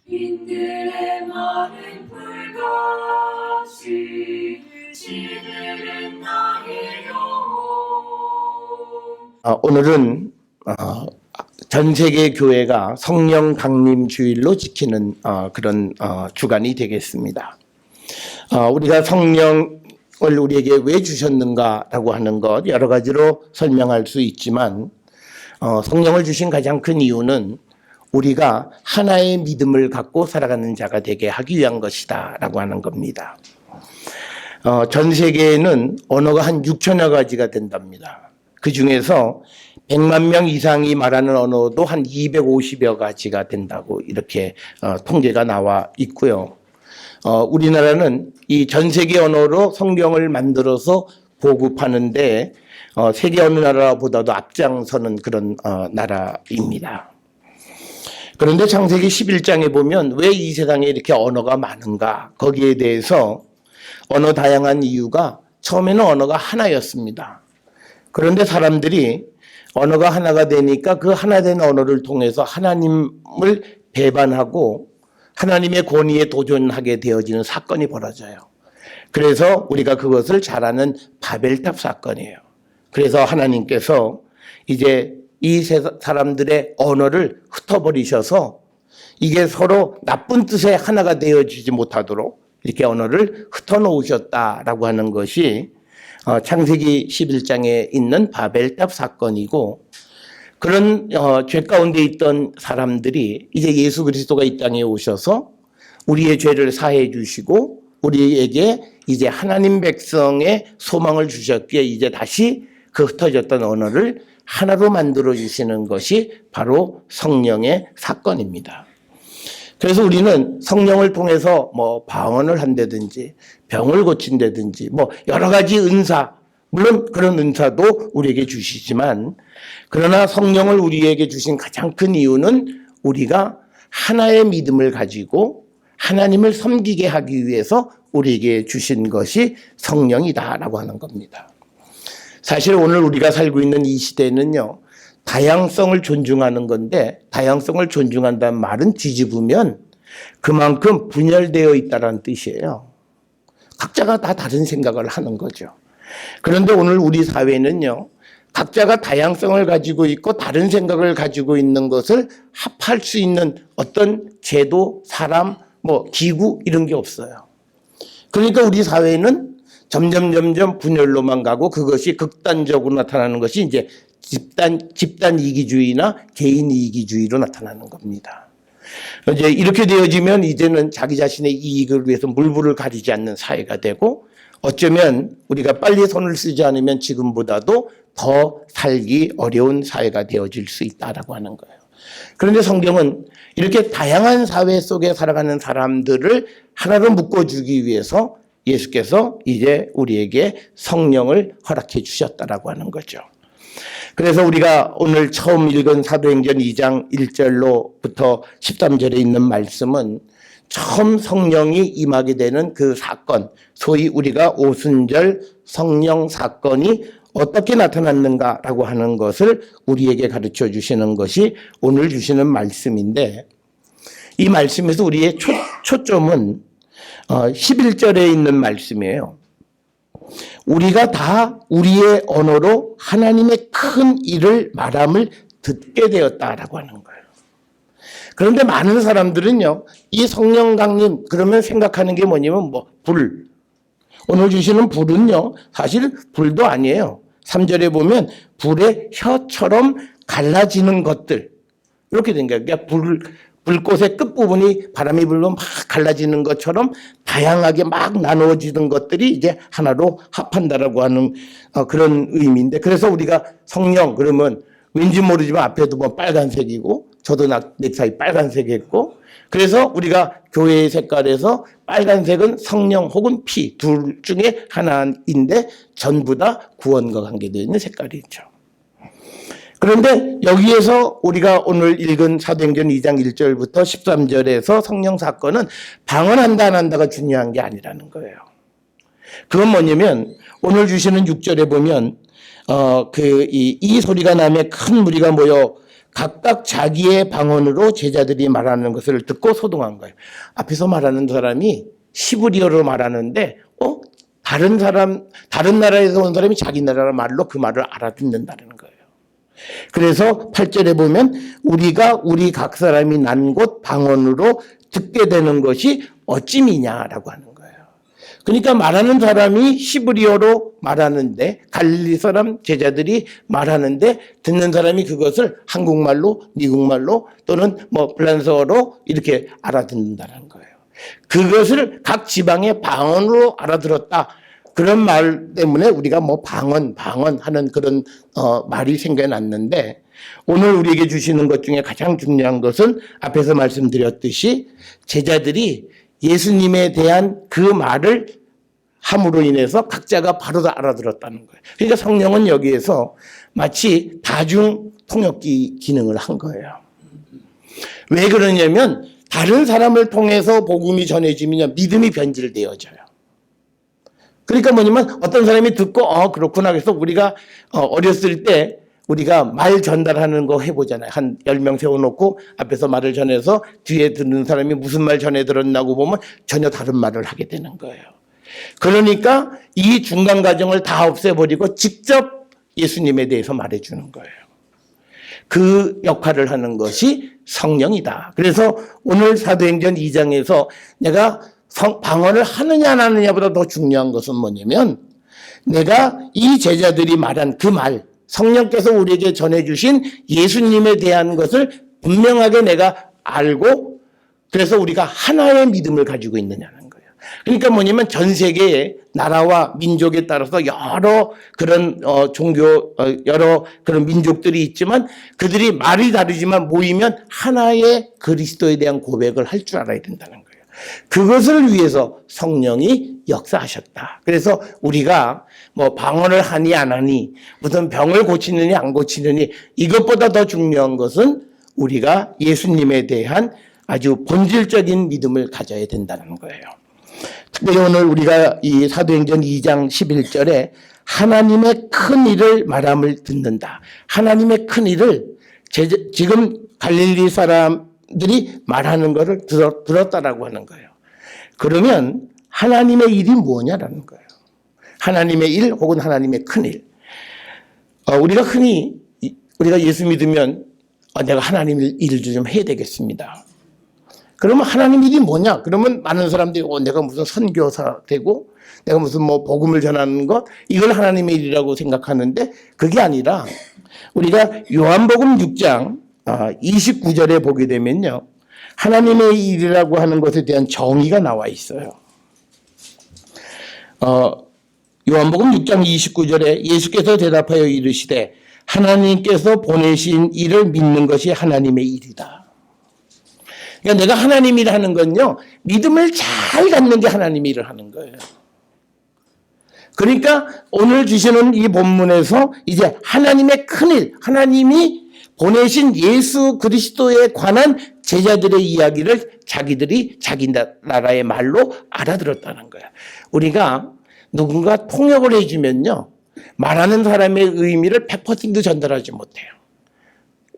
빈들의 마른 불같이 시들은 나의 영혼. 오늘은 전 세계 교회가 성령 강림 주일로 지키는 그런 주간이 되겠습니다. 우리가 성령을 우리에게 왜 주셨는가라고 하는 것 여러 가지로 설명할 수 있지만 성령을 주신 가장 큰 이유는 우리가 하나의 믿음을 갖고 살아가는 자가 되게 하기 위한 것이다 라고 하는 겁니다. 전 세계에는 언어가 한 6천여 가지가 된답니다. 그 중에서 100만 명 이상이 말하는 언어도 한 250여 가지가 된다고 이렇게 통계가 나와 있고요. 우리나라는 이 전 세계 언어로 성경을 만들어서 보급하는데 세계 어느 나라보다도 앞장서는 그런 나라입니다. 그런데 창세기 11장에 보면 왜 이 세상에 이렇게 언어가 많은가? 거기에 대해서 언어 다양한 이유가 처음에는 언어가 하나였습니다. 그런데 사람들이 언어가 하나가 되니까 그 하나 된 언어를 통해서 하나님을 배반하고 하나님의 권위에 도전하게 되어지는 사건이 벌어져요. 그래서 우리가 그것을 잘 아는 바벨탑 사건이에요. 그래서 하나님께서 이제 이 사람들의 언어를 흩어버리셔서 이게 서로 나쁜 뜻의 하나가 되어지지 못하도록 이렇게 언어를 흩어놓으셨다라고 하는 것이 창세기 11장에 있는 바벨탑 사건이고, 그런 죄 가운데 있던 사람들이 이제 예수 그리스도가 이 땅에 오셔서 우리의 죄를 사해 주시고 우리에게 이제 하나님 백성의 소망을 주셨기에 이제 다시 그 흩어졌던 언어를 하나로 만들어 주시는 것이 바로 성령의 사건입니다. 그래서 우리는 성령을 통해서 뭐 방언을 한다든지 병을 고친다든지 뭐 여러 가지 은사, 물론 그런 은사도 우리에게 주시지만, 그러나 성령을 우리에게 주신 가장 큰 이유는 우리가 하나의 믿음을 가지고 하나님을 섬기게 하기 위해서 우리에게 주신 것이 성령이다라고 하는 겁니다. 사실 오늘 우리가 살고 있는 이 시대는요, 다양성을 존중하는 건데, 다양성을 존중한다는 말은 뒤집으면 그만큼 분열되어 있다는 뜻이에요. 각자가 다 다른 생각을 하는 거죠. 그런데 오늘 우리 사회는요, 각자가 다양성을 가지고 있고 다른 생각을 가지고 있는 것을 합할 수 있는 어떤 제도, 사람, 뭐 기구 이런 게 없어요. 그러니까 우리 사회는 점점 분열로만 가고, 그것이 극단적으로 나타나는 것이 이제 집단 이기주의나 개인 이기주의로 나타나는 겁니다. 이제 이렇게 되어지면 이제는 자기 자신의 이익을 위해서 물불을 가리지 않는 사회가 되고, 어쩌면 우리가 빨리 손을 쓰지 않으면 지금보다도 더 살기 어려운 사회가 되어질 수 있다라고 하는 거예요. 그런데 성경은 이렇게 다양한 사회 속에 살아가는 사람들을 하나로 묶어주기 위해서 예수께서 이제 우리에게 성령을 허락해 주셨다라고 하는 거죠. 그래서 우리가 오늘 처음 읽은 사도행전 2장 1절로부터 13절에 있는 말씀은 처음 성령이 임하게 되는 그 사건, 소위 우리가 오순절 성령 사건이 어떻게 나타났는가라고 하는 것을 우리에게 가르쳐 주시는 것이 오늘 주시는 말씀인데, 이 말씀에서 우리의 초점은 11절에 있는 말씀이에요. 우리가 다 우리의 언어로 하나님의 큰 일을 말함을 듣게 되었다라고 하는 거예요. 그런데 많은 사람들은요, 이 성령 강림 그러면 생각하는 게 뭐냐면 불. 오늘 주시는 불은요, 사실 불도 아니에요. 3절에 보면 불의 혀처럼 갈라지는 것들, 이렇게 된 거예요. 그러니까 불꽃의 끝부분이 바람이 불면 막 갈라지는 것처럼 다양하게 막 나누어지는 것들이 이제 하나로 합한다라고 하는 그런 의미인데, 그래서 우리가 성령 그러면 왠지 모르지만 앞에도 뭐 빨간색이고, 저도 넥타이 빨간색이었고, 그래서 우리가 교회의 색깔에서 빨간색은 성령 혹은 피 둘 중에 하나인데 전부 다 구원과 관계되어 있는 색깔이죠. 그런데 여기에서 우리가 오늘 읽은 사도행전 2장 1절부터 13절에서 성령 사건은 방언한다 안 한다가 중요한 게 아니라는 거예요. 그건 뭐냐면 오늘 주시는 6절에 보면 이 소리가 나며 큰 무리가 모여 각각 자기의 방언으로 제자들이 말하는 것을 듣고 소동한 거예요. 앞에서 말하는 사람이 시브리어로 말하는데 다른 나라에서 온 사람이 자기 나라 말로 그 말을 알아듣는다는 거예요. 그래서 8절에 보면 우리가 우리 각 사람이 난 곳 방언으로 듣게 되는 것이 어찌미냐라고 하는 거예요. 그러니까 말하는 사람이 시브리어로 말하는데 갈릴리 사람 제자들이 말하는데 듣는 사람이 그것을 한국말로 미국말로 또는 프랑스어로 이렇게 알아듣는다는 거예요. 그것을 각 지방의 방언으로 알아들었다. 그런 말 때문에 우리가 방언 하는 그런 말이 생겨났는데 오늘 우리에게 주시는 것 중에 가장 중요한 것은 앞에서 말씀드렸듯이 제자들이 예수님에 대한 그 말을 함으로 인해서 각자가 바로 다 알아들었다는 거예요. 그러니까 성령은 여기에서 마치 다중 통역기 기능을 한 거예요. 왜 그러냐면 다른 사람을 통해서 복음이 전해지면 믿음이 변질되어져요. 그러니까 뭐냐면 어떤 사람이 듣고 그렇구나 그래서 우리가 어렸을 때 우리가 말 전달하는 거 해보잖아요. 한 10명 세워놓고 앞에서 말을 전해서 뒤에 듣는 사람이 무슨 말 전해 들었나고 보면 전혀 다른 말을 하게 되는 거예요. 그러니까 이 중간 과정을 다 없애버리고 직접 예수님에 대해서 말해주는 거예요. 그 역할을 하는 것이 성령이다. 그래서 오늘 사도행전 2장에서 내가 방언을 하느냐 안 하느냐보다 더 중요한 것은 뭐냐면 내가 이 제자들이 말한 그 말, 성령께서 우리에게 전해주신 예수님에 대한 것을 분명하게 내가 알고 그래서 우리가 하나의 믿음을 가지고 있느냐는 거예요. 그러니까 뭐냐면 전 세계의 나라와 민족에 따라서 여러 그런 종교, 여러 그런 민족들이 있지만 그들이 말이 다르지만 모이면 하나의 그리스도에 대한 고백을 할 줄 알아야 된다는 거예요. 그것을 위해서 성령이 역사하셨다. 그래서 우리가 방언을 하니 안 하니 무슨 병을 고치느니 안 고치느니 이것보다 더 중요한 것은 우리가 예수님에 대한 아주 본질적인 믿음을 가져야 된다는 거예요. 특별히 오늘 우리가 이 사도행전 2장 11절에 하나님의 큰 일을 말함을 듣는다. 하나님의 큰 일을 지금 갈릴리 사람들이 말하는 것을 들었다라고 하는 거예요. 그러면 하나님의 일이 뭐냐라는 거예요. 하나님의 일 혹은 하나님의 큰 일. 우리가 흔히 우리가 예수 믿으면 내가 하나님 일을 좀 해야 되겠습니다. 그러면 하나님 일이 뭐냐? 그러면 많은 사람들이 내가 무슨 선교사 되고 내가 무슨 복음을 전하는 것 이걸 하나님의 일이라고 생각하는데 그게 아니라 우리가 요한복음 6장 29절에 보게 되면요. 하나님의 일이라고 하는 것에 대한 정의가 나와 있어요. 요한복음 6장 29절에 예수께서 대답하여 이르시되 하나님께서 보내신 일을 믿는 것이 하나님의 일이다. 그러니까 내가 하나님 일을 하는 건요. 믿음을 잘 갖는 게 하나님 일을 하는 거예요. 그러니까 오늘 주시는 이 본문에서 이제 하나님의 큰일, 하나님이 보내신 예수 그리스도에 관한 제자들의 이야기를 자기들이 자기 나라의 말로 알아들었다는 거야. 우리가 누군가 통역을 해주면요. 말하는 사람의 의미를 100% 전달하지 못해요.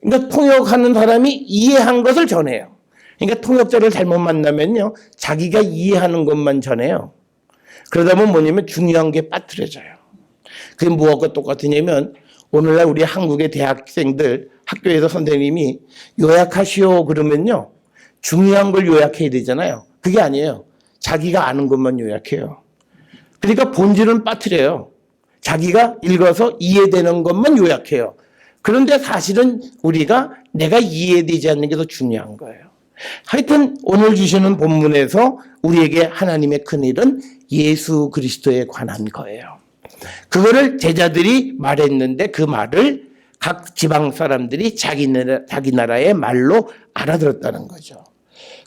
그러니까 통역하는 사람이 이해한 것을 전해요. 그러니까 통역자를 잘못 만나면요. 자기가 이해하는 것만 전해요. 그러다 보면 뭐냐면 중요한 게 빠뜨려져요. 그게 무엇과 똑같으냐면 오늘날 우리 한국의 대학생들 학교에서 선생님이 요약하시오 그러면요. 중요한 걸 요약해야 되잖아요. 그게 아니에요. 자기가 아는 것만 요약해요. 그러니까 본질은 빠뜨려요. 자기가 읽어서 이해되는 것만 요약해요. 그런데 사실은 우리가 내가 이해되지 않는 게 더 중요한 거예요. 하여튼 오늘 주시는 본문에서 우리에게 하나님의 큰일은 예수 그리스도에 관한 거예요. 그거를 제자들이 말했는데 그 말을 각 지방 사람들이 자기 나라의 말로 알아들었다는 거죠.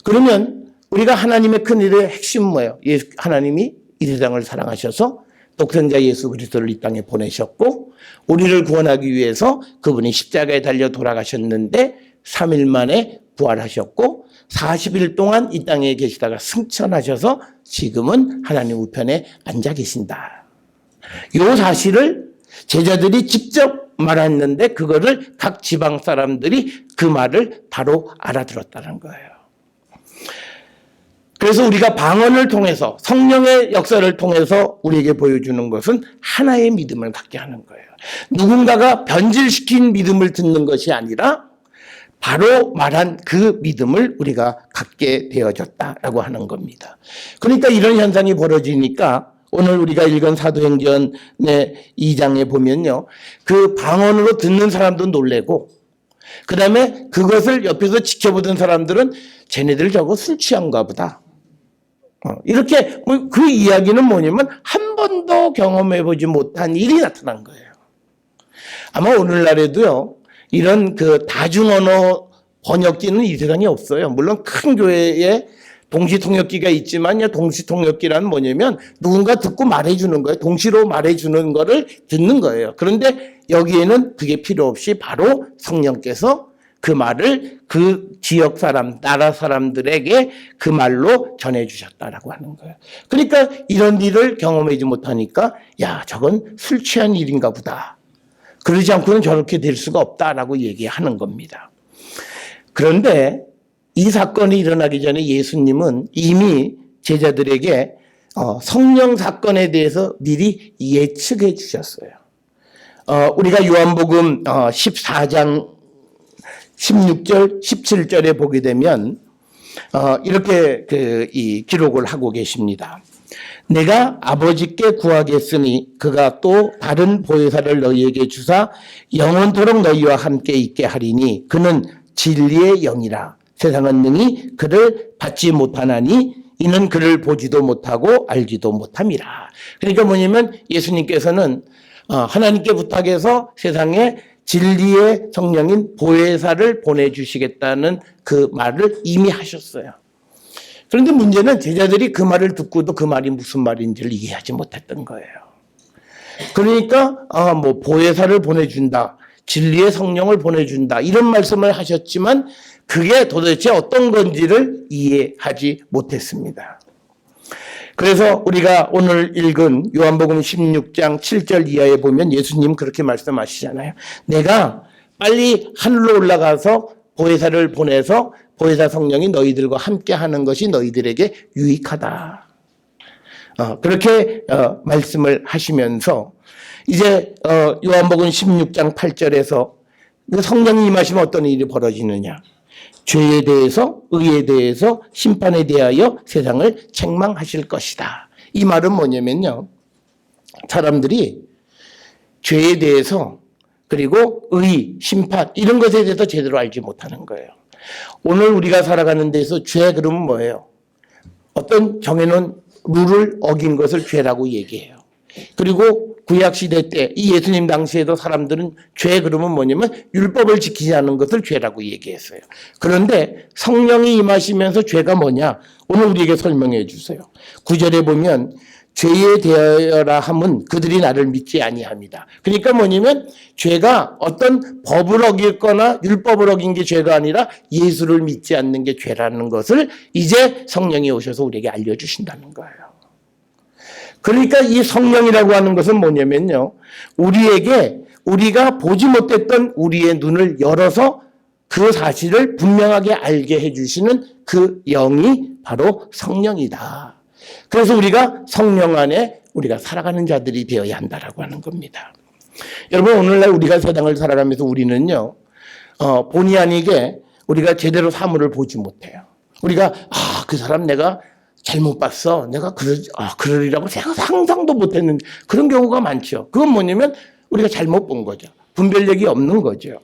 그러면 우리가 하나님의 큰일의 핵심은 뭐예요? 하나님이 이 세상을 사랑하셔서 독생자 예수 그리스도를 이 땅에 보내셨고 우리를 구원하기 위해서 그분이 십자가에 달려 돌아가셨는데 3일 만에 부활하셨고 40일 동안 이 땅에 계시다가 승천하셔서 지금은 하나님 우편에 앉아 계신다. 이 사실을 제자들이 직접 말했는데 그거를 각 지방 사람들이 그 말을 바로 알아들었다는 거예요. 그래서 우리가 방언을 통해서 성령의 역사를 통해서 우리에게 보여주는 것은 하나의 믿음을 갖게 하는 거예요. 누군가가 변질시킨 믿음을 듣는 것이 아니라 바로 말한 그 믿음을 우리가 갖게 되어졌다라고 하는 겁니다. 그러니까 이런 현상이 벌어지니까 오늘 우리가 읽은 사도행전의 2장에 보면요. 그 방언으로 듣는 사람도 놀래고 그 다음에 그것을 옆에서 지켜보던 사람들은 쟤네들 저거 술 취한가 보다. 이렇게 그 이야기는 뭐냐면 한 번도 경험해보지 못한 일이 나타난 거예요. 아마 오늘날에도요. 이런 그 다중언어 번역기는 이 세상에 없어요. 물론 큰 교회에 동시통역기가 있지만 동시통역기란 뭐냐면 누군가 듣고 말해주는 거예요. 동시로 말해주는 거를 듣는 거예요. 그런데 여기에는 그게 필요 없이 바로 성령께서 그 말을 그 지역 사람, 나라 사람들에게 그 말로 전해주셨다라고 하는 거예요. 그러니까 이런 일을 경험하지 못하니까 야, 저건 술 취한 일인가 보다. 그러지 않고는 저렇게 될 수가 없다라고 얘기하는 겁니다. 그런데 이 사건이 일어나기 전에 예수님은 이미 제자들에게 성령 사건에 대해서 미리 예측해 주셨어요. 우리가 요한복음 14장 16절, 17절에 보게 되면 이렇게 이 기록을 하고 계십니다. 내가 아버지께 구하겠으니 그가 또 다른 보혜사를 너희에게 주사 영원토록 너희와 함께 있게 하리니 그는 진리의 영이라. 세상은 능히 그를 받지 못하나니 이는 그를 보지도 못하고 알지도 못함이라. 그러니까 뭐냐면 예수님께서는 하나님께 부탁해서 세상에 진리의 성령인 보혜사를 보내주시겠다는 그 말을 이미 하셨어요. 그런데 문제는 제자들이 그 말을 듣고도 그 말이 무슨 말인지를 이해하지 못했던 거예요. 그러니까 뭐 보혜사를 보내준다, 진리의 성령을 보내준다 이런 말씀을 하셨지만 그게 도대체 어떤 건지를 이해하지 못했습니다. 그래서 우리가 오늘 읽은 요한복음 16장 7절 이하에 보면 예수님 그렇게 말씀하시잖아요. 내가 빨리 하늘로 올라가서 보혜사를 보내서 보혜사 성령이 너희들과 함께 하는 것이 너희들에게 유익하다. 그렇게 말씀을 하시면서 이제 요한복음 16장 8절에서 성령이 임하시면 어떤 일이 벌어지느냐. 죄에 대해서, 의에 대해서, 심판에 대하여 세상을 책망하실 것이다. 이 말은 뭐냐면요. 사람들이 죄에 대해서 그리고 의, 심판 이런 것에 대해서 제대로 알지 못하는 거예요. 오늘 우리가 살아가는 데서 죄 그러면 뭐예요? 어떤 정해놓은 룰을 어긴 것을 죄라고 얘기해요. 그리고 구약시대 때 이 예수님 당시에도 사람들은 죄 그러면 뭐냐면 율법을 지키지 않는 것을 죄라고 얘기했어요. 그런데 성령이 임하시면서 죄가 뭐냐? 오늘 우리에게 설명해 주세요. 9절에 보면 죄에 대하여라 함은 그들이 나를 믿지 아니합니다. 그러니까 뭐냐면 죄가 어떤 법을 어겼거나 율법을 어긴 게 죄가 아니라 예수를 믿지 않는 게 죄라는 것을 이제 성령이 오셔서 우리에게 알려주신다는 거예요. 그러니까 이 성령이라고 하는 것은 뭐냐면요. 우리에게 우리가 보지 못했던 우리의 눈을 열어서 그 사실을 분명하게 알게 해주시는 그 영이 바로 성령이다. 그래서 우리가 성령 안에 우리가 살아가는 자들이 되어야 한다라고 하는 겁니다. 여러분 오늘날 우리가 세상을 살아가면서 우리는요. 본의 아니게 우리가 제대로 사물을 보지 못해요. 우리가 그 사람 내가 잘못 봤어. 내가 그러리라고 상상도 못했는데 그런 경우가 많죠. 그건 뭐냐면 우리가 잘못 본 거죠. 분별력이 없는 거죠.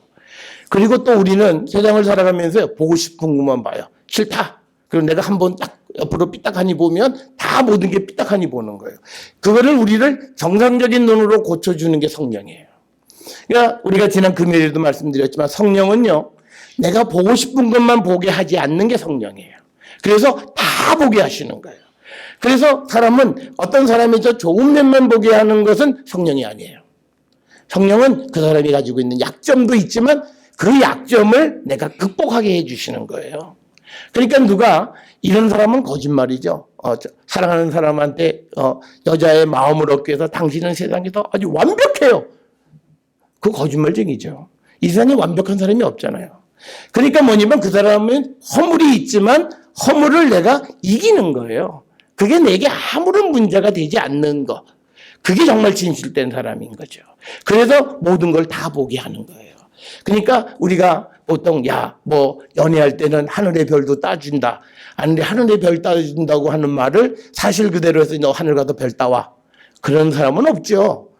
그리고 또 우리는 세상을 살아가면서 보고 싶은 것만 봐요. 싫다. 그리고 내가 한번 딱 옆으로 삐딱하니 보면 다 모든 게 삐딱하니 보는 거예요. 그거를 우리를 정상적인 눈으로 고쳐주는 게 성령이에요. 그러니까 우리가 지난 금요일에도 말씀드렸지만 성령은요. 내가 보고 싶은 것만 보게 하지 않는 게 성령이에요. 그래서 다 보게 하시는 거예요. 그래서 사람은 어떤 사람이 저 좋은 면만 보게 하는 것은 성령이 아니에요. 성령은 그 사람이 가지고 있는 약점도 있지만 그 약점을 내가 극복하게 해주시는 거예요. 그러니까 누가 이런 사람은 거짓말이죠. 사랑하는 사람한테 여자의 마음을 얻기 위해서 당신은 세상에서 아주 완벽해요. 그 거짓말쟁이죠. 이 세상에 완벽한 사람이 없잖아요. 그러니까 뭐냐면 그 사람은 허물이 있지만 허물을 내가 이기는 거예요. 그게 내게 아무런 문제가 되지 않는 거. 그게 정말 진실된 사람인 거죠. 그래서 모든 걸 다 보게 하는 거예요. 그러니까 우리가 보통 연애할 때는 하늘의 별도 따준다. 아닌데 하늘의 별 따준다고 하는 말을 사실 그대로 해서 너 하늘 가서 별 따와. 그런 사람은 없죠.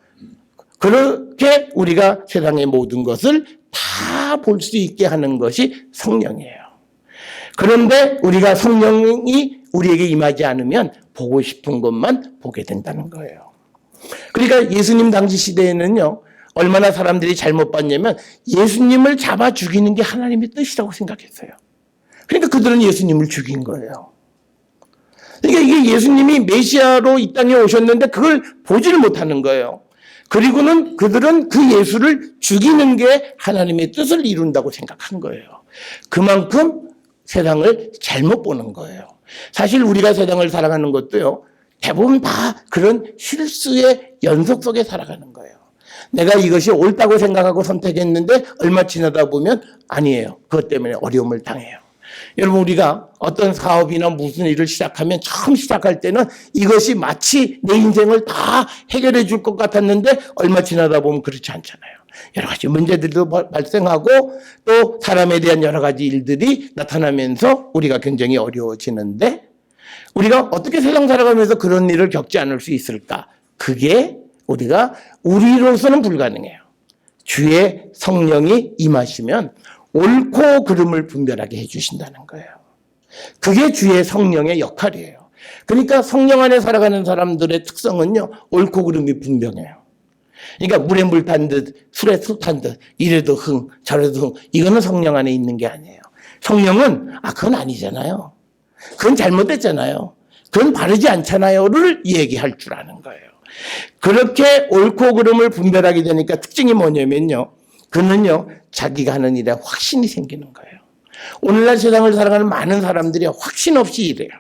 그렇게 우리가 세상의 모든 것을 다 볼 수 있게 하는 것이 성령이에요. 그런데 우리가 성령이 우리에게 임하지 않으면 보고 싶은 것만 보게 된다는 거예요. 그러니까 예수님 당시 시대에는요, 얼마나 사람들이 잘못 봤냐면 예수님을 잡아 죽이는 게 하나님의 뜻이라고 생각했어요. 그러니까 그들은 예수님을 죽인 거예요. 그러니까 이게 예수님이 메시아로 이 땅에 오셨는데 그걸 보지를 못하는 거예요. 그리고는 그들은 그 예수를 죽이는 게 하나님의 뜻을 이룬다고 생각한 거예요. 그만큼 세상을 잘못 보는 거예요. 사실 우리가 세상을 살아가는 것도요, 대부분 다 그런 실수의 연속 속에 살아가는 거예요. 내가 이것이 옳다고 생각하고 선택했는데 얼마 지나다 보면 아니에요. 그것 때문에 어려움을 당해요. 여러분, 우리가 어떤 사업이나 무슨 일을 시작하면 처음 시작할 때는 이것이 마치 내 인생을 다 해결해 줄 것 같았는데 얼마 지나다 보면 그렇지 않잖아요. 여러 가지 문제들도 발생하고 또 사람에 대한 여러 가지 일들이 나타나면서 우리가 굉장히 어려워지는데 우리가 어떻게 세상 살아가면서 그런 일을 겪지 않을 수 있을까? 그게 우리로서는 불가능해요. 주의 성령이 임하시면 옳고 그름을 분별하게 해주신다는 거예요. 그게 주의 성령의 역할이에요. 그러니까 성령 안에 살아가는 사람들의 특성은요, 옳고 그름이 분명해요. 그러니까 물에 물 탄 듯, 술에 술 탄 듯, 이래도 흥, 저래도 흥, 이거는 성령 안에 있는 게 아니에요. 성령은, 그건 아니잖아요. 그건 잘못됐잖아요. 그건 바르지 않잖아요를 얘기할 줄 아는 거예요. 그렇게 옳고 그름을 분별하게 되니까 특징이 뭐냐면요, 그는요, 자기가 하는 일에 확신이 생기는 거예요. 오늘날 세상을 살아가는 많은 사람들이 확신 없이 일해요.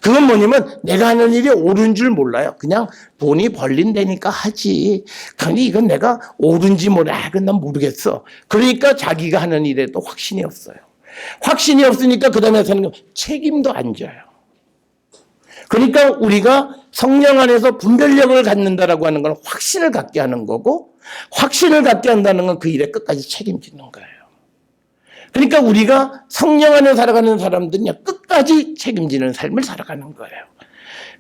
그건 뭐냐면 내가 하는 일이 옳은 줄 몰라요. 그냥 돈이 벌린다니까 하지. 근데 이건 내가 옳은지 그건 난 모르겠어. 그러니까 자기가 하는 일에도 확신이 없어요. 확신이 없으니까 그 다음에 사는 건 책임도 안 져요. 그러니까 우리가 성령 안에서 분별력을 갖는다라고 하는 건 확신을 갖게 하는 거고, 확신을 갖게 한다는 건 그 일에 끝까지 책임지는 거예요. 그러니까 우리가 성령 안에 살아가는 사람들은 끝까지 책임지는 삶을 살아가는 거예요.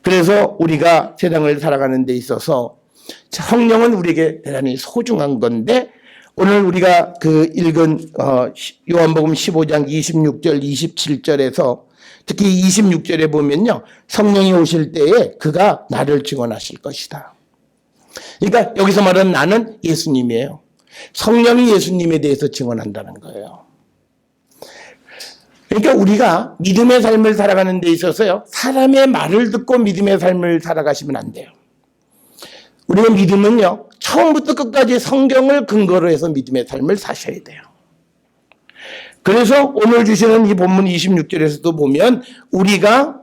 그래서 우리가 세상을 살아가는 데 있어서 성령은 우리에게 대단히 소중한 건데, 오늘 우리가 읽은 요한복음 15장 26절, 27절에서 특히 26절에 보면요, 성령이 오실 때에 그가 나를 증언하실 것이다. 그러니까 여기서 말하는 나는 예수님이에요. 성령이 예수님에 대해서 증언한다는 거예요. 그러니까 우리가 믿음의 삶을 살아가는 데 있어서요, 사람의 말을 듣고 믿음의 삶을 살아가시면 안 돼요. 우리의 믿음은요, 처음부터 끝까지 성경을 근거로 해서 믿음의 삶을 사셔야 돼요. 그래서 오늘 주시는 이 본문 26절에서도 보면 우리가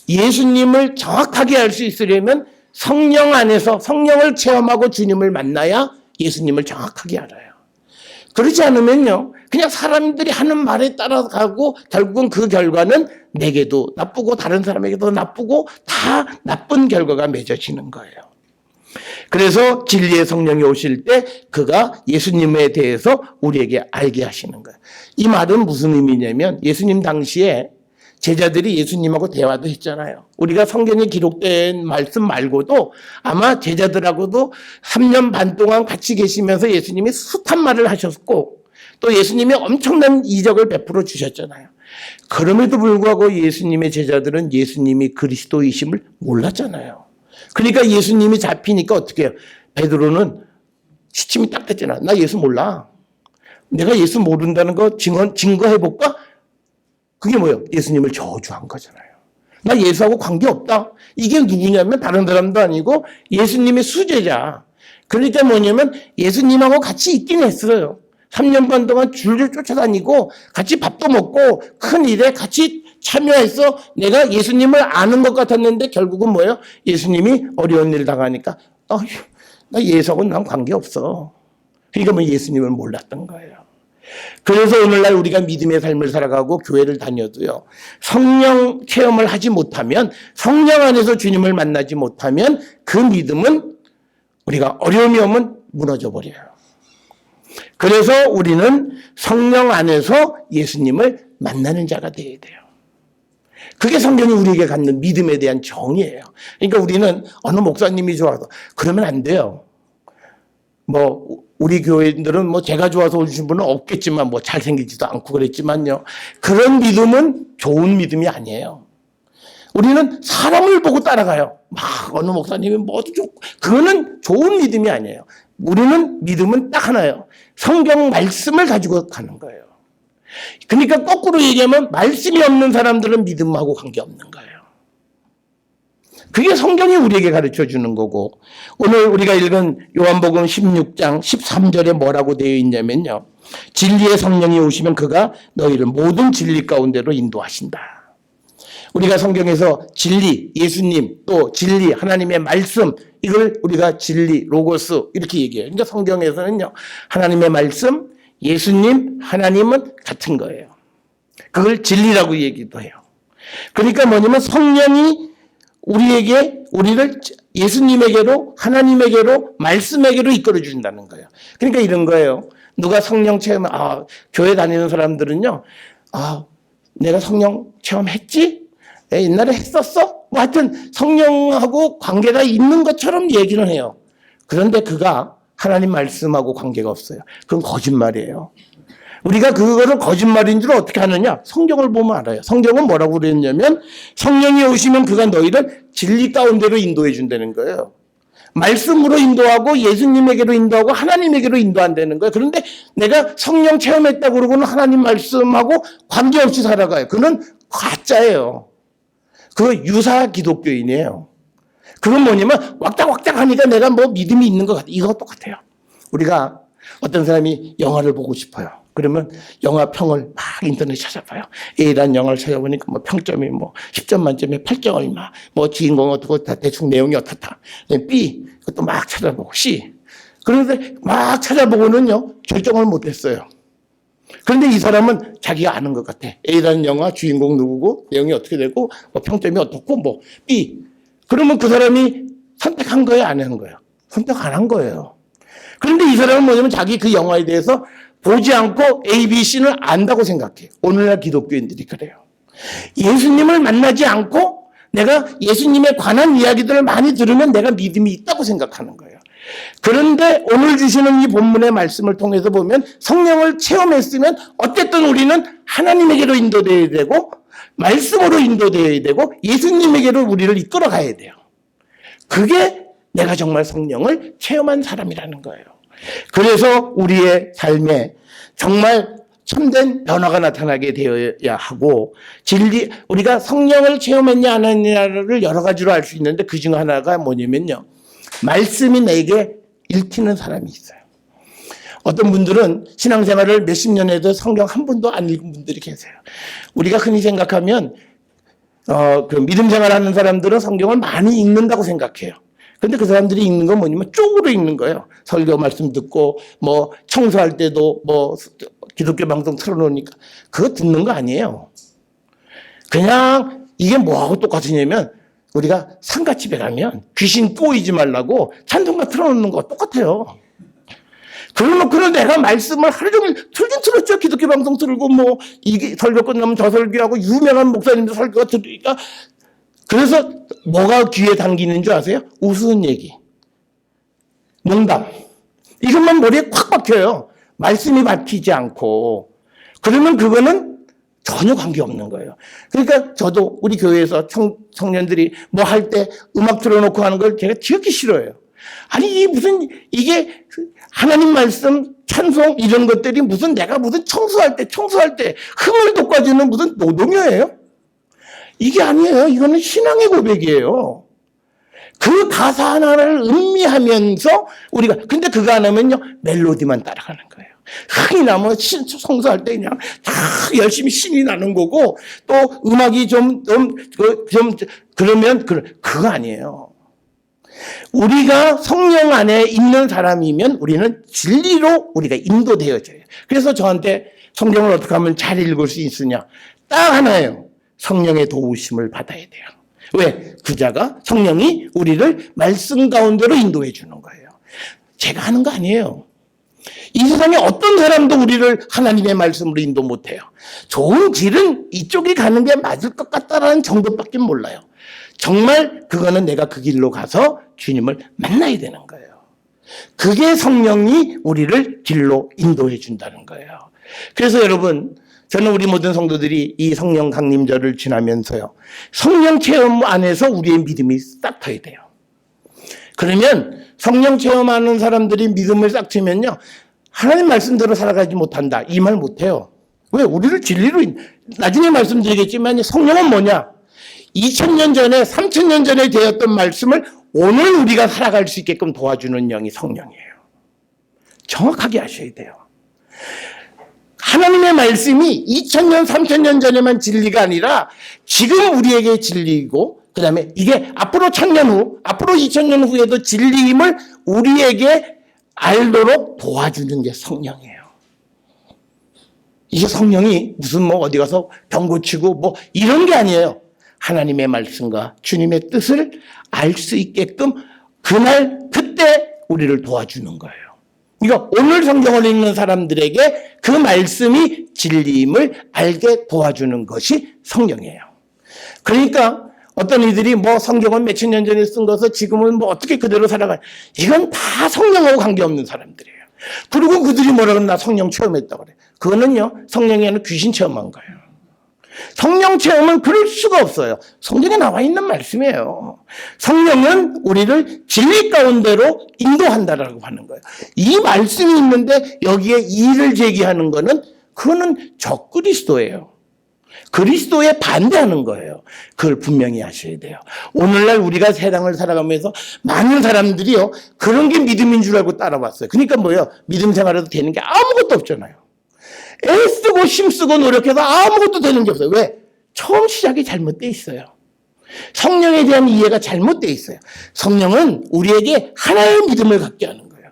예수님을 정확하게 알 수 있으려면 성령 안에서 성령을 체험하고 주님을 만나야 예수님을 정확하게 알아요. 그렇지 않으면요, 그냥 사람들이 하는 말에 따라가고 결국은 그 결과는 내게도 나쁘고 다른 사람에게도 나쁘고 다 나쁜 결과가 맺어지는 거예요. 그래서 진리의 성령이 오실 때 그가 예수님에 대해서 우리에게 알게 하시는 거예요. 이 말은 무슨 의미냐면 예수님 당시에 제자들이 예수님하고 대화도 했잖아요. 우리가 성경에 기록된 말씀 말고도 아마 제자들하고도 3년 반 동안 같이 계시면서 예수님이 숱한 말을 하셨고 또 예수님이 엄청난 이적을 베풀어 주셨잖아요. 그럼에도 불구하고 예수님의 제자들은 예수님이 그리스도이심을 몰랐잖아요. 그러니까 예수님이 잡히니까 어떻게 해요? 베드로는 시침이 딱 됐잖아. 나 예수 몰라. 내가 예수 모른다는 거 증거해볼까? 그게 뭐예요? 예수님을 저주한 거잖아요. 나 예수하고 관계없다. 이게 누구냐면 다른 사람도 아니고 예수님의 수제자. 그러니까 뭐냐면 예수님하고 같이 있긴 했어요. 3년 반 동안 줄줄 쫓아다니고 같이 밥도 먹고 큰 일에 같이 참여해서 내가 예수님을 아는 것 같았는데 결국은 뭐예요? 예수님이 어려운 일을 당하니까 나 예수하고는 난 관계없어. 그러니까 뭐 예수님을 몰랐던 거예요. 그래서 오늘날 우리가 믿음의 삶을 살아가고 교회를 다녀도요, 성령 체험을 하지 못하면, 성령 안에서 주님을 만나지 못하면 그 믿음은 우리가 어려움이 오면 무너져 버려요. 그래서 우리는 성령 안에서 예수님을 만나는 자가 되어야 돼요. 그게 성경이 우리에게 갖는 믿음에 대한 정의예요. 그러니까 우리는 어느 목사님이 좋아서 그러면 안 돼요. 뭐 우리 교회들은 뭐 제가 좋아서 오신 분은 없겠지만 뭐 잘생기지도 않고 그랬지만요. 그런 믿음은 좋은 믿음이 아니에요. 우리는 사람을 보고 따라가요. 막 어느 목사님이 뭐도 좋고 그거는 좋은 믿음이 아니에요. 우리는 믿음은 딱 하나예요. 성경 말씀을 가지고 가는 거예요. 그러니까 거꾸로 얘기하면 말씀이 없는 사람들은 믿음하고 관계없는 거예요. 그게 성경이 우리에게 가르쳐 주는 거고, 오늘 우리가 읽은 요한복음 16장 13절에 뭐라고 되어 있냐면요, 진리의 성령이 오시면 그가 너희를 모든 진리 가운데로 인도하신다. 우리가 성경에서 진리, 예수님, 또 진리, 하나님의 말씀, 이걸 우리가 진리, 로고스 이렇게 얘기해요. 그러니까 성경에서는요, 하나님의 말씀, 예수님, 하나님은 같은 거예요. 그걸 진리라고 얘기도 해요. 그러니까 뭐냐면 성령이 우리를 예수님에게로, 하나님에게로, 말씀에게로 이끌어 준다는 거예요. 그러니까 이런 거예요. 누가 성령 체험, 교회 다니는 사람들은요, 내가 성령 체험했지? 옛날에 했었어? 뭐 하여튼 성령하고 관계가 있는 것처럼 얘기는 해요. 그런데 그가 하나님 말씀하고 관계가 없어요. 그건 거짓말이에요. 우리가 그거를 거짓말인 줄 어떻게 아느냐? 성경을 보면 알아요. 성경은 뭐라고 그랬냐면 성령이 오시면 그가 너희를 진리 가운데로 인도해 준다는 거예요. 말씀으로 인도하고 예수님에게로 인도하고 하나님에게로 인도한다는 거예요. 그런데 내가 성령 체험했다고 그러고는 하나님 말씀하고 관계없이 살아가요. 그건 가짜예요. 그거 유사 기독교인이에요. 그건 뭐냐면 왁닥왁닥 하니까 내가 뭐 믿음이 있는 것 같아. 이거 똑같아요. 우리가 어떤 사람이 영화를 보고 싶어요. 그러면 영화 평을 막 인터넷에 찾아봐요. A라는 영화를 찾아보니까 뭐 평점이 뭐 10점 만점에 8점 얼마, 뭐 주인공 어떻고 다 대충 내용이 어떻다. B, 그것도 막 찾아보고 C. 그런데 막 찾아보고는요, 결정을 못했어요. 그런데 이 사람은 자기가 아는 것 같아. A라는 영화 주인공 누구고, 내용이 어떻게 되고, 뭐 평점이 어떻고, 뭐 B. 그러면 그 사람이 선택한 거예요, 안 한 거예요? 선택 안 한 거예요. 그런데 이 사람은 뭐냐면 자기 그 영화에 대해서 보지 않고 A, B, C는 안다고 생각해요. 오늘날 기독교인들이 그래요. 예수님을 만나지 않고 내가 예수님에 관한 이야기들을 많이 들으면 내가 믿음이 있다고 생각하는 거예요. 그런데 오늘 주시는 이 본문의 말씀을 통해서 보면 성령을 체험했으면 어쨌든 우리는 하나님에게로 인도되어야 되고 말씀으로 인도되어야 되고 예수님에게로 우리를 이끌어 가야 돼요. 그게 내가 정말 성령을 체험한 사람이라는 거예요. 그래서 우리의 삶에 정말 참된 변화가 나타나게 되어야 하고, 우리가 성령을 체험했냐 안 했냐를 여러 가지로 알 수 있는데 그 중 하나가 뭐냐면요, 말씀이 내게 읽히는 사람이 있어요. 어떤 분들은 신앙생활을 몇십 년 해도 성경 한 번도 안 읽은 분들이 계세요. 우리가 흔히 생각하면 그 믿음 생활하는 사람들은 성경을 많이 읽는다고 생각해요. 근데 그 사람들이 읽는 건 뭐냐면 쪽으로 읽는 거예요. 설교 말씀 듣고 뭐 청소할 때도 뭐 기독교 방송 틀어놓으니까 그거 듣는 거 아니에요. 그냥 이게 뭐하고 똑같으냐면 우리가 상가집에 가면 귀신 꼬이지 말라고 찬송가 틀어놓는 거 똑같아요. 그러놓고는 내가 말씀을 하루 종일 틀긴 틀었죠. 기독교 방송 틀고 뭐 이게 설교 끝나면 저 설교하고 유명한 목사님들 설교가 들으니까. 그래서 뭐가 귀에 당기는 줄 아세요? 우스운 얘기, 농담, 이것만 머리에 콱 박혀요. 말씀이 박히지 않고. 그러면 그거는 전혀 관계없는 거예요. 그러니까 저도 우리 교회에서 청년들이 뭐 할 때 음악 틀어놓고 하는 걸 제가 지극히 싫어해요. 아니 이게 하나님 말씀, 찬송 이런 것들이 무슨 내가 무슨 청소할 때 흥을 돋궈주는 무슨 노동요예요? 이게 아니에요. 이거는 신앙의 고백이에요. 그 가사 하나를 음미하면서 우리가, 근데 그거 안 하면요, 멜로디만 따라가는 거예요. 흥이 나면 성수할 때 그냥 다 열심히 신이 나는 거고, 또 음악이 그러면 그거 아니에요. 우리가 성령 안에 있는 사람이면 우리는 진리로 우리가 인도되어져요. 그래서 저한테 성경을 어떻게 하면 잘 읽을 수 있으냐? 딱 하나예요. 성령의 도우심을 받아야 돼요. 왜? 그자가 성령이 우리를 말씀 가운데로 인도해 주는 거예요. 제가 하는 거 아니에요. 이 세상에 어떤 사람도 우리를 하나님의 말씀으로 인도 못해요. 좋은 길은 이쪽에 가는 게 맞을 것 같다라는 정도밖에 몰라요. 정말 그거는 내가 그 길로 가서 주님을 만나야 되는 거예요. 그게 성령이 우리를 길로 인도해 준다는 거예요. 그래서 여러분, 저는 우리 모든 성도들이 이 성령 강림절을 지나면서요, 성령 체험 안에서 우리의 믿음이 싹 터야 돼요. 그러면 성령 체험하는 사람들이 믿음을 싹 트면요, 하나님 말씀대로 살아가지 못한다, 이 말 못해요. 왜? 우리를 진리로, 나중에 말씀드리겠지만 성령은 뭐냐? 2000년 전에 3000년 전에 되었던 말씀을 오늘 우리가 살아갈 수 있게끔 도와주는 영이 성령이에요. 정확하게 아셔야 돼요. 하나님의 말씀이 2000년 3000년 전에만 진리가 아니라 지금 우리에게 진리이고, 그 다음에 이게 앞으로 1000년 후, 앞으로 2000년 후에도 진리임을 우리에게 알도록 도와주는 게 성령이에요. 이게 성령이 무슨 뭐 어디 가서 병 고치고 뭐 이런 게 아니에요. 하나님의 말씀과 주님의 뜻을 알 수 있게끔 그날 그때 우리를 도와주는 거예요. 그러니까 오늘 성경을 읽는 사람들에게 그 말씀이 진리임을 알게 도와주는 것이 성령이에요. 그러니까 어떤 이들이 뭐 성경은 몇천 년 전에 쓴 것을 지금은 뭐 어떻게 그대로 살아가, 이건 다 성령하고 관계없는 사람들이에요. 그리고 그들이 뭐라 그러면 나 성령 체험했다고 그래. 그거는요, 성령이 아니라 귀신 체험한 거예요. 성령 체험은 그럴 수가 없어요. 성경에 나와 있는 말씀이에요. 성령은 우리를 진리 가운데로 인도한다라고 하는 거예요. 이 말씀이 있는데 여기에 이의를 제기하는 거는 그거는 적그리스도예요. 그리스도에 반대하는 거예요. 그걸 분명히 아셔야 돼요. 오늘날 우리가 세상을 살아가면서 많은 사람들이요, 그런 게 믿음인 줄 알고 따라왔어요. 그러니까 뭐예요? 믿음 생활해도 되는 게 아무것도 없잖아요. 애쓰고 힘쓰고 노력해서 아무것도 되는 게 없어요. 왜? 처음 시작이 잘못되어 있어요. 성령에 대한 이해가 잘못되어 있어요. 성령은 우리에게 하나의 믿음을 갖게 하는 거예요.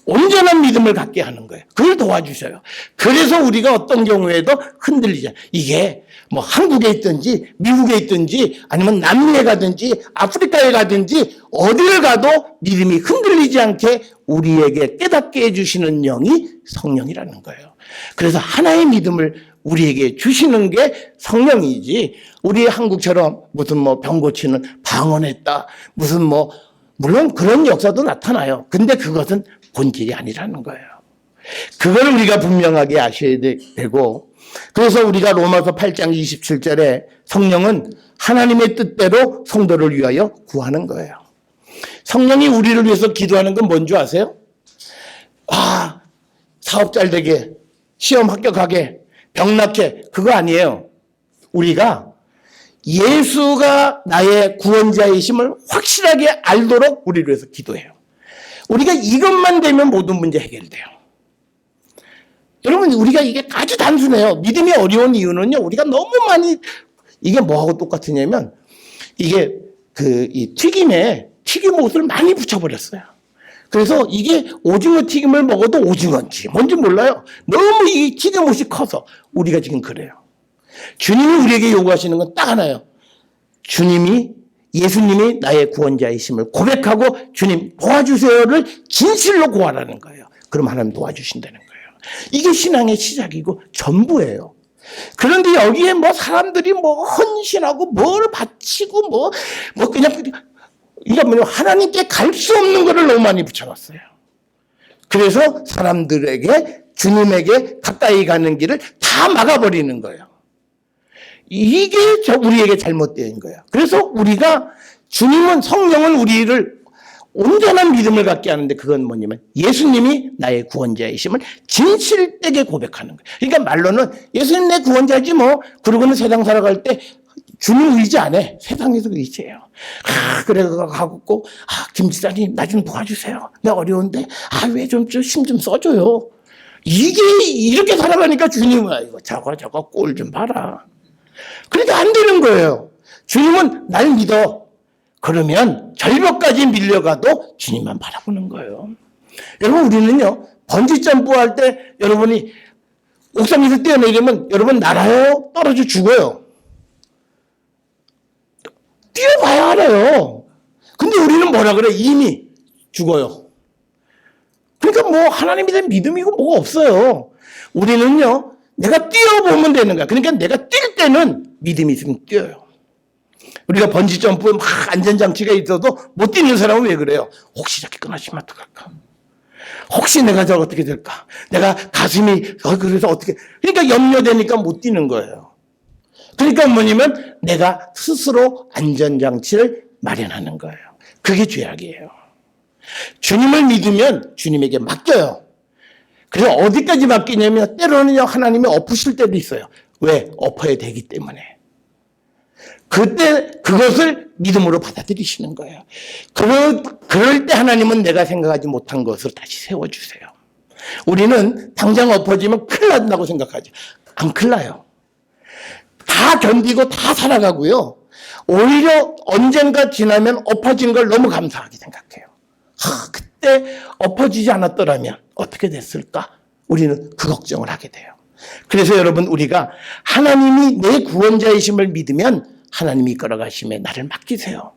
온전한 믿음을 갖게 하는 거예요. 그걸 도와주셔요. 그래서 우리가 어떤 경우에도 흔들리죠. 이게 뭐 한국에 있든지 미국에 있든지 아니면 남미에 가든지 아프리카에 가든지 어디를 가도 믿음이 흔들리지 않게 우리에게 깨닫게 해주시는 영이 성령이라는 거예요. 그래서 하나의 믿음을 우리에게 주시는 게 성령이지, 우리 한국처럼 무슨 뭐 병 고치는 방언했다, 무슨 뭐, 물론 그런 역사도 나타나요. 근데 그것은 본질이 아니라는 거예요. 그걸 우리가 분명하게 아셔야 되고, 그래서 우리가 로마서 8장 27절에 성령은 하나님의 뜻대로 성도를 위하여 구하는 거예요. 성령이 우리를 위해서 기도하는 건 뭔지 아세요? 아, 사업 잘 되게, 시험 합격하게, 병 낫게, 그거 아니에요. 우리가 예수가 나의 구원자이심을 확실하게 알도록 우리를 위해서 기도해요. 우리가 이것만 되면 모든 문제 해결돼요. 여러분, 우리가 이게 아주 단순해요. 믿음이 어려운 이유는요, 우리가 너무 많이, 이게 뭐하고 똑같으냐면, 이게 이 튀김에 튀김옷을 많이 붙여버렸어요. 그래서 이게 오징어 튀김을 먹어도 오징어인지 뭔지 몰라요. 너무 이 튀김옷이 커서 우리가 지금 그래요. 주님이 우리에게 요구하시는 건 딱 하나예요. 예수님이 나의 구원자이심을 고백하고 주님 도와주세요를 진실로 구하라는 거예요. 그럼 하나님 도와주신다는 거예요. 이게 신앙의 시작이고 전부예요. 그런데 여기에 뭐 사람들이 뭐 헌신하고 뭘 바치고 뭐 그냥 이게 뭐냐, 하나님께 갈 수 없는 거를 너무 많이 붙여놨어요. 그래서 사람들에게 주님에게 가까이 가는 길을 다 막아버리는 거예요. 이게 우리에게 잘못된 거예요. 그래서 우리가 주님은, 성령은 우리를 온전한 믿음을 갖게 하는데 그건 뭐냐면 예수님이 나의 구원자이심을 진실되게 고백하는 거예요. 그러니까 말로는 예수님 내 구원자지 뭐, 그러고는 세상 살아갈 때 주님 의지 안 해. 세상에서 의지해요. 그래가지고, 김 지사님, 나 좀 도와주세요. 내가 어려운데, 왜 좀 힘 좀 써줘요. 이게, 이렇게 살아가니까 주님은, 이거 저거 꼴 좀 봐라. 그러니까 안 되는 거예요. 주님은 날 믿어. 그러면 절벽까지 밀려가도 주님만 바라보는 거예요. 여러분, 우리는요, 번지점프 할 때 여러분이 옥상에서 뛰어내리면 여러분 날아요? 떨어져 죽어요? 뛰어봐야 알아요. 근데 우리는 뭐라 그래? 이미 죽어요. 그러니까 뭐 하나님에 대한 믿음이고 뭐가 없어요. 우리는요, 내가 뛰어보면 되는 거야. 그러니까 내가 뛸 때는 믿음이 있으면 뛰어요. 우리가 번지점프 막 안전장치가 있어도 못 뛰는 사람은 왜 그래요? 혹시 저렇게 끊어지면 어떡할까? 혹시 내가 저 어떻게 될까? 내가 가슴이 그래서 어떻게, 그러니까 염려되니까 못 뛰는 거예요. 그러니까 뭐냐면 내가 스스로 안전장치를 마련하는 거예요. 그게 죄악이에요. 주님을 믿으면 주님에게 맡겨요. 그래서 어디까지 맡기냐면 때로는요, 하나님이 엎으실 때도 있어요. 왜? 엎어야 되기 때문에. 그때 그것을 믿음으로 받아들이시는 거예요. 그럴 때 하나님은 내가 생각하지 못한 것을 다시 세워주세요. 우리는 당장 엎어지면 큰일 난다고 생각하죠. 안 큰일 나요. 다 견디고 다 살아가고요. 오히려 언젠가 지나면 엎어진 걸 너무 감사하게 생각해요. 그때 엎어지지 않았더라면 어떻게 됐을까? 우리는 그 걱정을 하게 돼요. 그래서 여러분, 우리가 하나님이 내 구원자이심을 믿으면 하나님이 이끌어가심에 나를 맡기세요.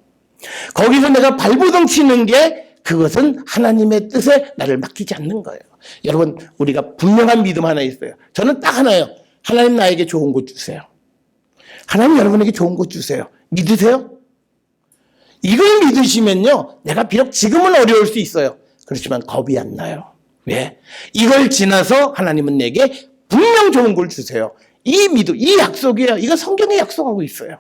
거기서 내가 발버둥 치는 게 그것은 하나님의 뜻에 나를 맡기지 않는 거예요. 여러분, 우리가 분명한 믿음 하나 있어요. 저는 딱 하나예요. 하나님 나에게 좋은 곳 주세요. 하나님 여러분에게 좋은 곳 주세요. 믿으세요? 이걸 믿으시면요, 내가 비록 지금은 어려울 수 있어요. 그렇지만 겁이 안 나요. 왜? 이걸 지나서 하나님은 내게 분명 좋은 걸 주세요. 이 믿음, 이 약속이에요. 이거 성경에 약속하고 있어요.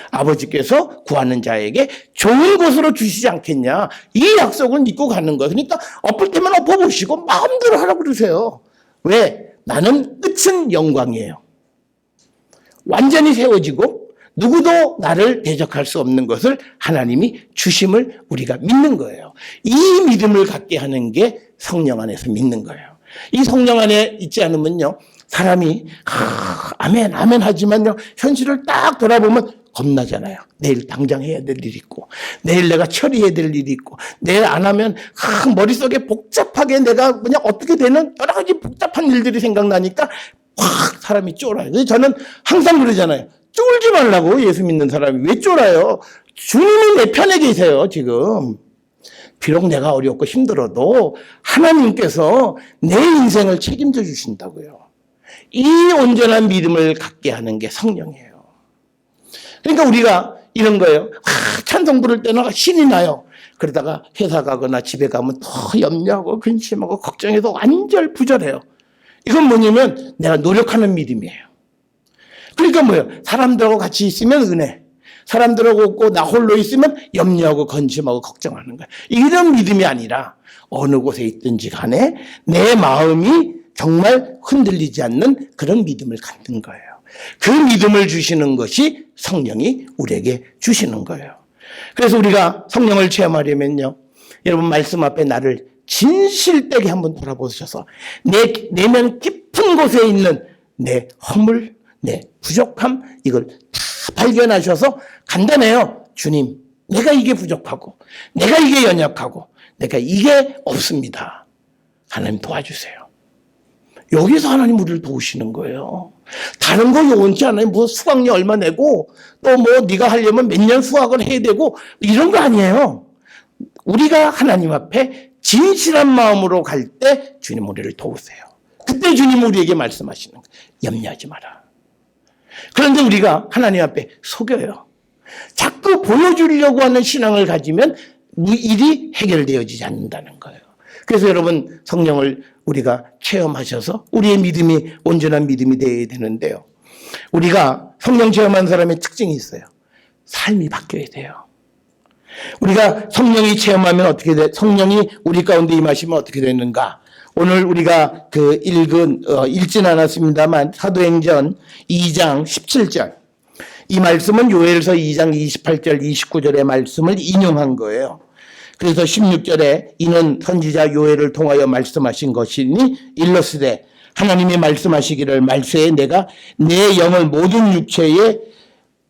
아버지께서 구하는 자에게 좋은 곳으로 주시지 않겠냐. 이 약속을 믿고 가는 거예요. 그러니까 엎을 때만 엎어보시고 마음대로 하라고 그러세요. 왜? 나는 끝은 영광이에요. 완전히 세워지고 누구도 나를 대적할 수 없는 것을 하나님이 주심을 우리가 믿는 거예요. 이 믿음을 갖게 하는 게 성령 안에서 믿는 거예요. 이 성령 안에 있지 않으면요, 사람이 아멘 아멘 하지만요, 현실을 딱 돌아보면 겁나잖아요. 내일 당장 해야 될 일이 있고, 내일 내가 처리해야 될 일이 있고, 내일 안 하면 머릿속에 복잡하게 내가 그냥 어떻게 되는 여러 가지 복잡한 일들이 생각나니까 확 사람이 쫄아요. 그래서 저는 항상 그러잖아요. 쫄지 말라고. 예수 믿는 사람이 왜 쫄아요? 주님이 내 편에 계세요, 지금. 비록 내가 어렵고 힘들어도 하나님께서 내 인생을 책임져 주신다고요. 이 온전한 믿음을 갖게 하는 게 성령이에요. 그러니까 우리가 이런 거예요. 찬송 부를 때는 신이 나요. 그러다가 회사 가거나 집에 가면 더 염려하고 근심하고 걱정해서 완절부절해요. 이건 뭐냐면 내가 노력하는 믿음이에요. 그러니까 뭐예요? 사람들하고 같이 있으면 은혜, 사람들하고 없고 나 홀로 있으면 염려하고 근심하고 걱정하는 거예요. 이런 믿음이 아니라 어느 곳에 있든지 간에 내 마음이 정말 흔들리지 않는 그런 믿음을 갖는 거예요. 그 믿음을 주시는 것이 성령이 우리에게 주시는 거예요. 그래서 우리가 성령을 체험하려면요, 여러분 말씀 앞에 나를 진실되게 한번 돌아보셔서 내 내면 깊은 곳에 있는 내 허물, 내 부족함, 이걸 다 발견하셔서 간단해요. 주님, 내가 이게 부족하고 내가 이게 연약하고 내가 이게 없습니다. 하나님 도와주세요. 여기서 하나님 우리를 도우시는 거예요. 다른 거 요원치 않아요. 뭐 수학료 얼마 내고 또 뭐 네가 하려면 몇 년 수학을 해야 되고 이런 거 아니에요. 우리가 하나님 앞에 진실한 마음으로 갈 때 주님 우리를 도우세요. 그때 주님 우리에게 말씀하시는 거예요. 염려하지 마라. 그런데 우리가 하나님 앞에 속여요. 자꾸 보여주려고 하는 신앙을 가지면 일이 해결되어지지 않는다는 거예요. 그래서 여러분 성령을 우리가 체험하셔서 우리의 믿음이 온전한 믿음이 되어야 되는데요. 우리가 성령 체험한 사람의 특징이 있어요. 삶이 바뀌어야 돼요. 우리가 성령이 체험하면 어떻게 돼? 성령이 우리 가운데 임하시면 어떻게 되는가? 오늘 우리가 읽진 않았습니다만 사도행전 2장 17절 이 말씀은 요엘서 2장 28절 29절의 말씀을 인용한 거예요. 그래서 16절에 이는 선지자 요엘을 통하여 말씀하신 것이니 일러스되 하나님이 말씀하시기를 말세에 내가 내 영을 모든 육체에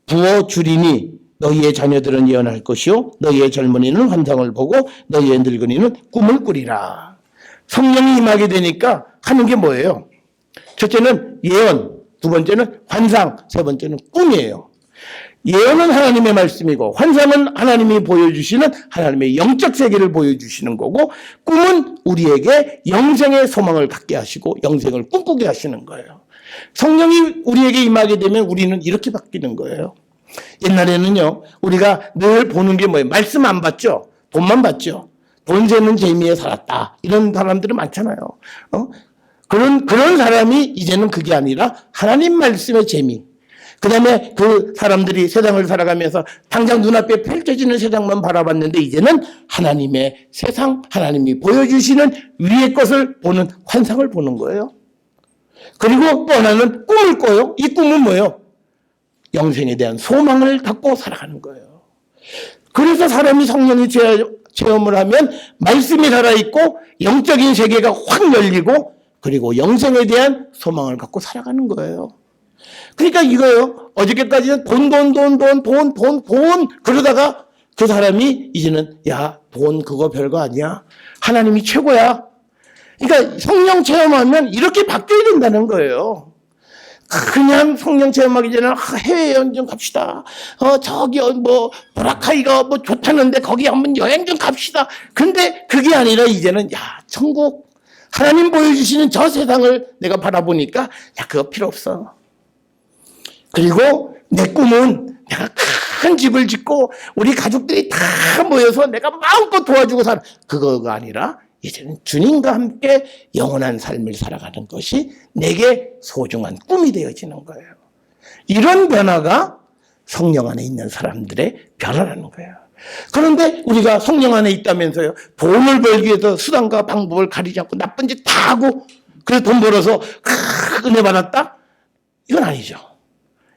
부어주리니 너희의 자녀들은 예언할 것이요 너희의 젊은이는 환상을 보고 너희의 늙은이는 꿈을 꾸리라. 성령이 임하게 되니까 하는 게 뭐예요? 첫째는 예언, 두 번째는 환상, 세 번째는 꿈이에요. 예언은 하나님의 말씀이고 환상은 하나님이 보여주시는 하나님의 영적 세계를 보여주시는 거고 꿈은 우리에게 영생의 소망을 갖게 하시고 영생을 꿈꾸게 하시는 거예요. 성령이 우리에게 임하게 되면 우리는 이렇게 바뀌는 거예요. 옛날에는요 우리가 늘 보는 게 뭐예요? 말씀 안 봤죠? 돈만 봤죠? 돈 세는 재미에 살았다 이런 사람들이 많잖아요. 그런 사람이 이제는 그게 아니라 하나님 말씀의 재미, 그 다음에 그 사람들이 세상을 살아가면서 당장 눈앞에 펼쳐지는 세상만 바라봤는데 이제는 하나님의 세상, 하나님이 보여주시는 위의 것을 보는 환상을 보는 거예요. 그리고 또 하나는 꿈을 꿔요. 이 꿈은 뭐예요? 영생에 대한 소망을 갖고 살아가는 거예요. 그래서 사람이 성령의 체험을 하면 말씀이 살아있고 영적인 세계가 확 열리고 그리고 영생에 대한 소망을 갖고 살아가는 거예요. 그러니까 이거요. 어저께까지는 돈 그러다가 그 사람이 이제는 야, 돈 그거 별거 아니야. 하나님이 최고야. 그러니까 성령 체험하면 이렇게 바뀌어야 된다는 거예요. 그냥 성령 체험하기 전에 해외여행 좀 갑시다. 저기 뭐 보라카이가 뭐 좋다는데 거기 한번 여행 좀 갑시다. 근데 그게 아니라 이제는 야, 천국 하나님 보여주시는 저 세상을 내가 바라보니까 야, 그거 필요 없어. 그리고 내 꿈은 내가 큰 집을 짓고 우리 가족들이 다 모여서 내가 마음껏 도와주고 사는 그거가 아니라 이제는 주님과 함께 영원한 삶을 살아가는 것이 내게 소중한 꿈이 되어지는 거예요. 이런 변화가 성령 안에 있는 사람들의 변화라는 거예요. 그런데 우리가 성령 안에 있다면서요. 돈을 벌기 위해서 수단과 방법을 가리지 않고 나쁜 짓 다 하고 그래서 돈 벌어서 은혜 받았다? 이건 아니죠.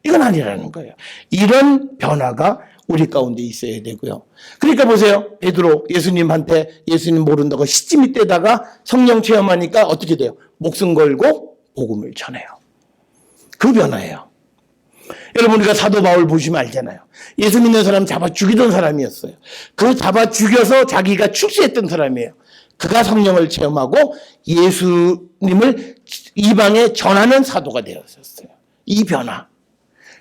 이건 아니라는 거예요. 이런 변화가 우리 가운데 있어야 되고요. 그러니까 보세요. 베드로 예수님한테 예수님 모른다고 시치미 떼다가 성령 체험하니까 어떻게 돼요? 목숨 걸고 복음을 전해요. 그 변화예요. 여러분 우리가 사도 바울 보시면 알잖아요. 예수 믿는 사람 잡아 죽이던 사람이었어요. 그 잡아 죽여서 자기가 출세했던 사람이에요. 그가 성령을 체험하고 예수님을 이방에 전하는 사도가 되었었어요. 이 변화.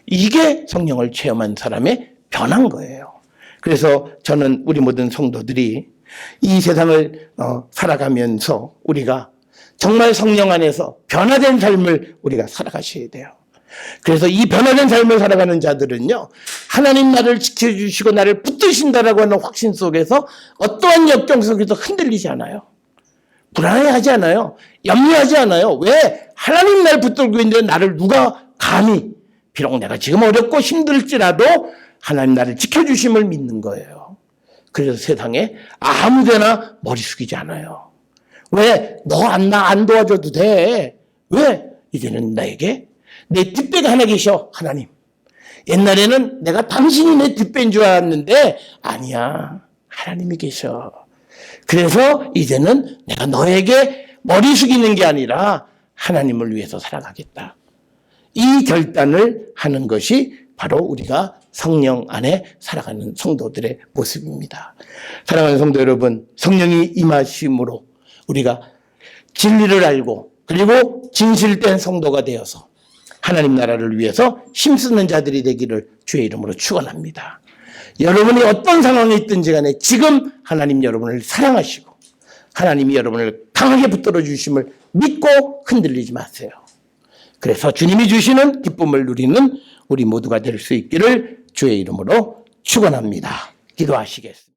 이게 성령을 체험한 사람의 변한 거예요. 그래서 저는 우리 모든 성도들이 이 세상을 살아가면서 우리가 정말 성령 안에서 변화된 삶을 우리가 살아가셔야 돼요. 그래서 이 변화된 삶을 살아가는 자들은요, 하나님 나를 지켜주시고 나를 붙드신다라고 하는 확신 속에서 어떠한 역경 속에서 흔들리지 않아요. 불안해하지 않아요. 염려하지 않아요. 왜? 하나님 나를 붙들고 있는데 나를 누가 감히, 비록 내가 지금 어렵고 힘들지라도 하나님 나를 지켜주심을 믿는 거예요. 그래서 세상에 아무데나 머리 숙이지 않아요. 왜? 나 안 도와줘도 돼. 왜? 이제는 나에게 내 뒷배가 하나 계셔, 하나님. 옛날에는 내가 당신이 내 뒷배인 줄 알았는데 아니야, 하나님이 계셔. 그래서 이제는 내가 너에게 머리 숙이는 게 아니라 하나님을 위해서 살아가겠다. 이 결단을 하는 것이 바로 우리가 성령 안에 살아가는 성도들의 모습입니다. 사랑하는 성도 여러분, 성령이 임하심으로 우리가 진리를 알고 그리고 진실된 성도가 되어서 하나님 나라를 위해서 힘쓰는 자들이 되기를 주의 이름으로 축원합니다. 여러분이 어떤 상황에 있든지 간에 지금 하나님 여러분을 사랑하시고 하나님이 여러분을 강하게 붙들어 주심을 믿고 흔들리지 마세요. 그래서 주님이 주시는 기쁨을 누리는 우리 모두가 될 수 있기를 주의 이름으로 축원합니다. 기도하시겠습니다.